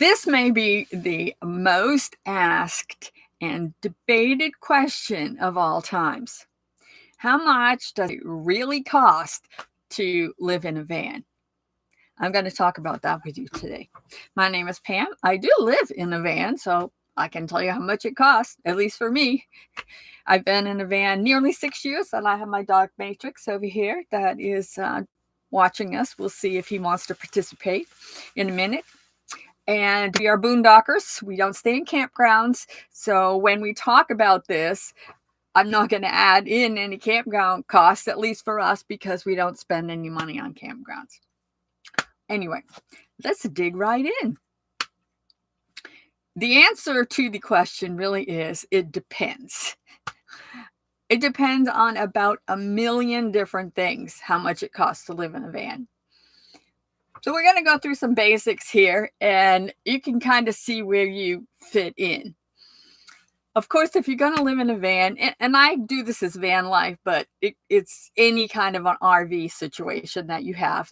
This may be the most asked and debated question of all times. How much does it really cost to live in a van? I'm going to talk about that with you today. My name is Pam. I do live in a van, so I can tell you how much it costs, at least for me. I've been in a van nearly 6 years, and I have my dog Matrix over here that is watching us. We'll see if he wants to participate in a minute. And we are boondockers. We don't stay in campgrounds. So when we talk about this, I'm not going to add in any campground costs, at least for us, because we don't spend any money on campgrounds. Anyway, let's dig right in. The answer to the question really is, it depends. It depends on about a million different things, how much it costs to live in a van. So we're going to go through some basics here, and you can kind of see where you fit in. Of course, if you're going to live in a van, and I do this as van life, but it's any kind of an RV situation that you have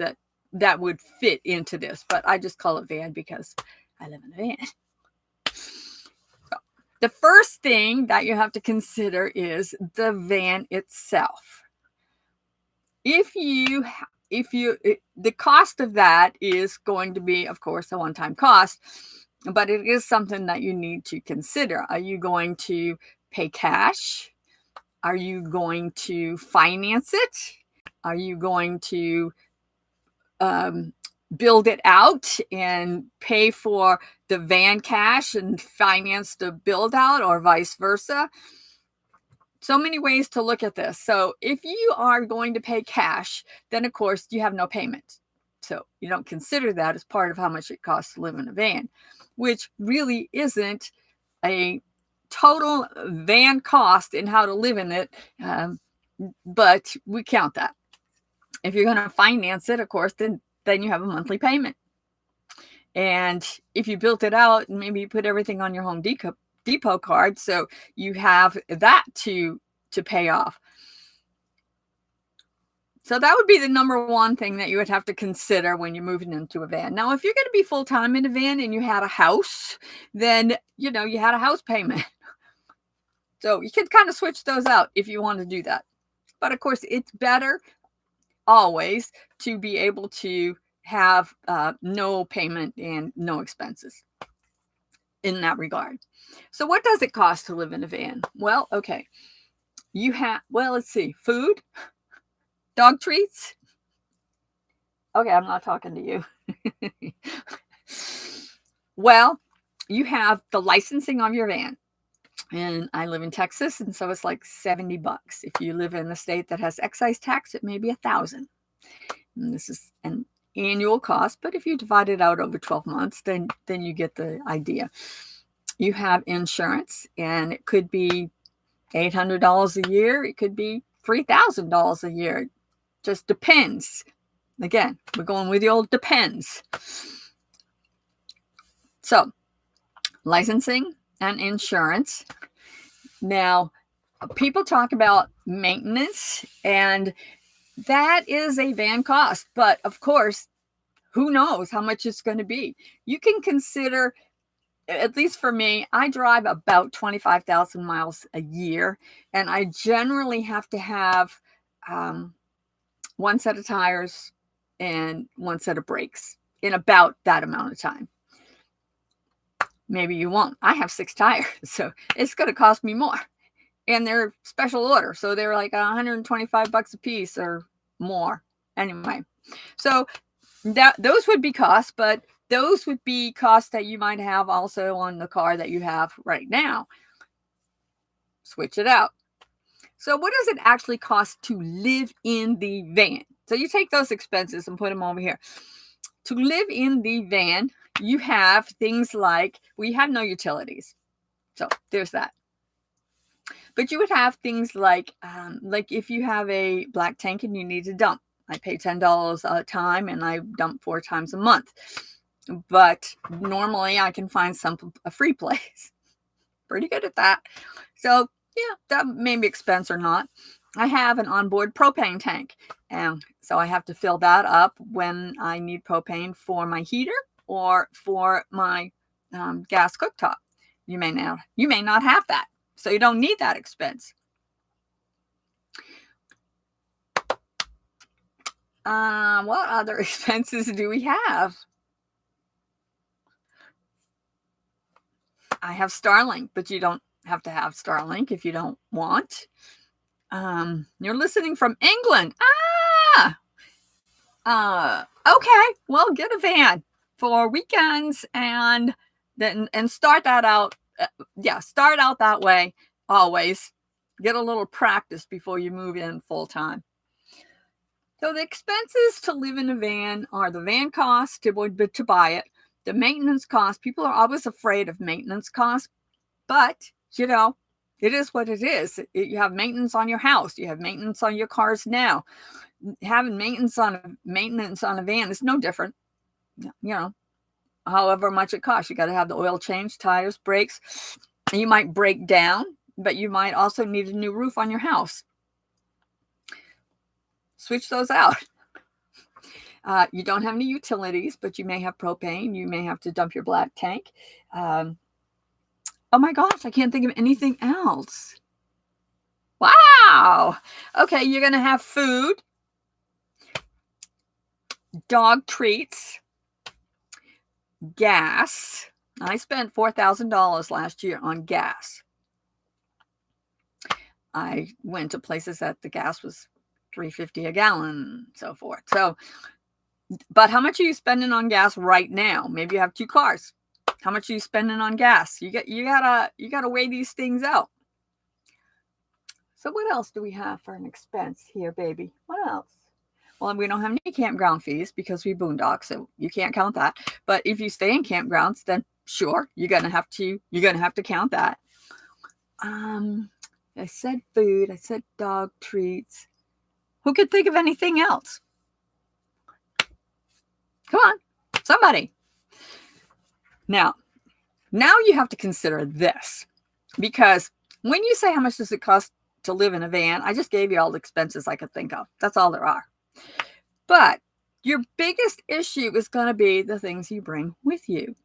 that would fit into this. But I just call it van because I live in a van. So the first thing that you have to consider is the van itself. The cost of that is going to be, of course, a one-time cost, but it is something that you need to consider. Are you going to pay cash? Are you going to finance it? Are you going to build it out and pay for the van cash and finance the build out, or vice versa? So many ways to look at this. So if you are going to pay cash, then of course you have no payment. So you don't consider that as part of how much it costs to live in a van, which really isn't a total van cost in how to live in it. But we count that. If you're going to finance it, of course, then you have a monthly payment. And if you built it out, maybe you put everything on your Home Depot card, so you have that to pay off. So that would be the number one thing that you would have to consider when you're moving into a van. Now, if you're going to be full-time in a van and you had a house, then you had a house payment. So you could kind of switch those out if you want to do that. But of course, it's better always to be able to have no payment and no expenses in that regard. So what does it cost to live in a van? Well, okay. Let's see. Food, dog treats. Okay, I'm not talking to you. Well, you have the licensing of your van. And I live in Texas, and so it's like $70. If you live in a state that has excise tax, it may be $1,000. And this is an annual cost, but if you divide it out over 12 months, then you get the idea. You have insurance, and it could be $800 a year. It could be $3,000 a year. It just depends. Again, we're going with the old depends. So, licensing and insurance. Now, people talk about maintenance, and that is a van cost. But of course, who knows how much it's going to be? You can consider, at least for me, I drive about 25,000 miles a year, and I generally have to have one set of tires and one set of brakes in about that amount of time. Maybe you won't. I have 6 tires, so it's going to cost me more. And they're special order, so they're like $125 a piece or more. Anyway, so those would be costs, but those would be costs that you might have also on the car that you have right now. Switch it out. So what does it actually cost to live in the van? So you take those expenses and put them over here. To live in the van, you have things like, we have no utilities. So there's that. But you would have things like if you have a black tank and you need to dump. I pay $10 a time, and I dump 4 times a month. But normally I can find a free place. Pretty good at that. So yeah, that may be expense or not. I have an onboard propane tank, and so I have to fill that up when I need propane for my heater or for my gas cooktop. You may not have that, so you don't need that expense. What other expenses do we have? I have Starlink, but you don't have to have Starlink if you don't want. You're listening from England. Okay. Well, get a van for weekends and start that out. Start out that way. Always get a little practice before you move in full time. So the expenses to live in a van are the van cost to buy it, the maintenance cost. People are always afraid of maintenance costs, but it is what it is. You have maintenance on your house. You have maintenance on your cars now. Having maintenance on a van is no different. However much it costs. You got to have the oil change, tires, brakes. You might break down, but you might also need a new roof on your house. Switch those out. You don't have any utilities, but you may have propane. You may have to dump your black tank. Oh my gosh, I can't think of anything else. Wow. Okay, you're going to have food, dog treats, gas. I spent $4,000 last year on gas. I went to places that the gas was $3.50 a gallon and so forth. So, but how much are you spending on gas right now? Maybe you have 2 cars. How much are you spending on gas? You gotta weigh these things out. So what else do we have for an expense here, baby? What else? Well, we don't have any campground fees because we boondock, so you can't count that. But if you stay in campgrounds, then sure, you're gonna have to count that. I said food. I said dog treats. Who could think of anything else? Come on, somebody. Now you have to consider this, because when you say how much does it cost to live in a van, I just gave you all the expenses I could think of. That's all there are. But your biggest issue is going to be the things you bring with you.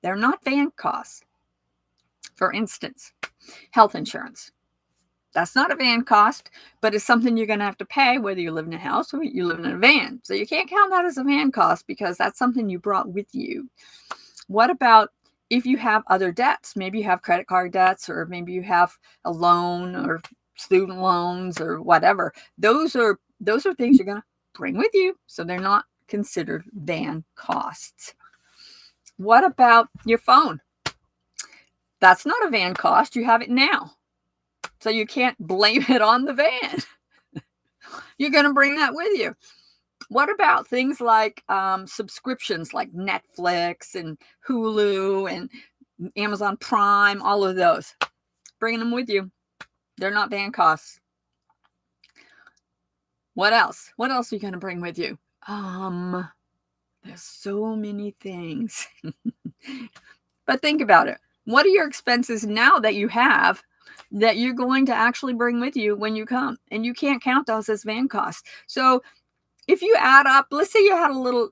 They're not van costs. For instance, health insurance. That's not a van cost, but it's something you're going to have to pay whether you live in a house or you live in a van. So you can't count that as a van cost because that's something you brought with you. What about if you have other debts? Maybe you have credit card debts, or maybe you have a loan or student loans or whatever. Those are things you're going to bring with you. So they're not considered van costs. What about your phone? That's not a van cost. You have it now. So you can't blame it on the van. You're going to bring that with you. What about things like subscriptions like Netflix and Hulu and Amazon Prime, all of those? Bringing them with you. They're not van costs. What else? What else are you going to bring with you? There's so many things. But think about it. What are your expenses now that you have that you're going to actually bring with you when you come? And you can't count those as van costs. So if you add up, let's say you had a little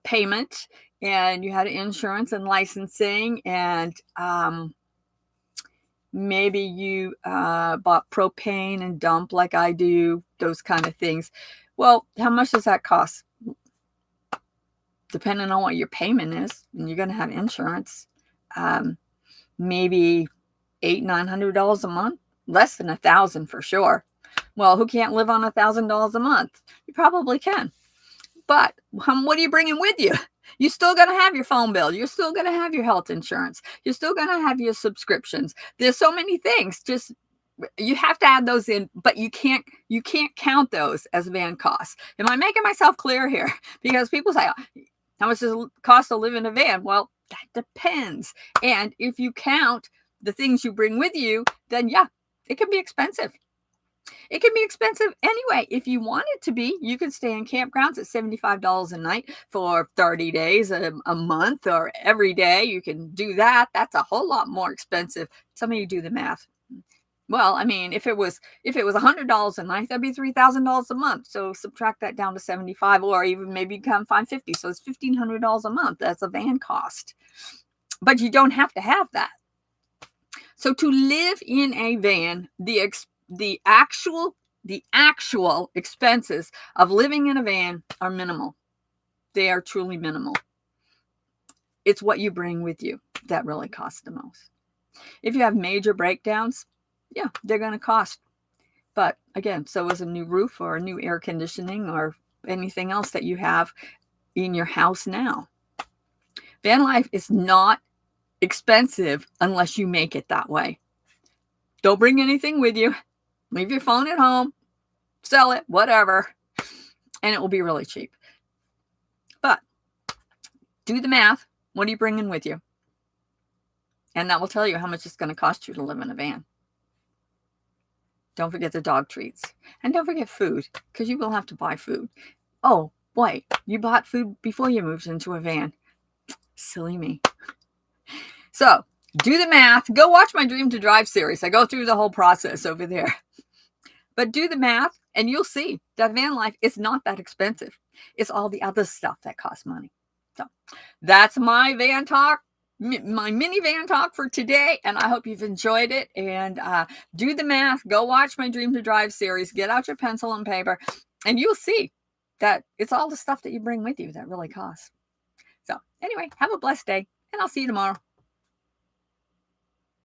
payment, and you had insurance and licensing, and maybe you bought propane and dump like I do, those kind of things. Well, how much does that cost? Depending on what your payment is, and you're going to have insurance, maybe $800-900 a month, less than $1,000 for sure. Well, who can't live on $1,000 a month? You probably can. But what are you bringing with you? You're still going to have your phone bill. You're still going to have your health insurance. You're still going to have your subscriptions. There's so many things. Just you have to add those in, but you can't count those as van costs. Am I making myself clear here? Because people say, how much does it cost to live in a van? Well, that depends. And if you count the things you bring with you, then yeah, it can be expensive. It can be expensive anyway. If you want it to be, you can stay in campgrounds at $75 a night for 30 days, a month, or every day. You can do that. That's a whole lot more expensive. Some of you do the math. Well, I mean, if it was $100 a night, that'd be $3,000 a month. So subtract that down to 75, or even maybe come $550. So it's $1,500 a month. That's a van cost. But you don't have to have that. So to live in a van, the actual expenses of living in a van are minimal. They are truly minimal. It's what you bring with you that really costs the most. If you have major breakdowns, yeah, they're going to cost. But again, so is a new roof or a new air conditioning or anything else that you have in your house now. Van life is not expensive unless you make it that way. Don't bring anything with you. Leave your phone at home. Sell it, whatever. And it will be really cheap. But do the math. What are you bringing with you? And that will tell you how much it's going to cost you to live in a van. Don't forget the dog treats. And don't forget food, because you will have to buy food. Oh, wait, you bought food before you moved into a van. Silly me. So, do the math. Go watch my Dream to Drive series. I go through the whole process over there. But do the math, and you'll see that van life is not that expensive. It's all the other stuff that costs money. So, that's my van talk. My mini van talk for today, and I hope you've enjoyed it. And do the math. Go watch my Dream to Drive series. Get out your pencil and paper, and you'll see that it's all the stuff that you bring with you that really costs. So anyway, have a blessed day, and I'll see you tomorrow.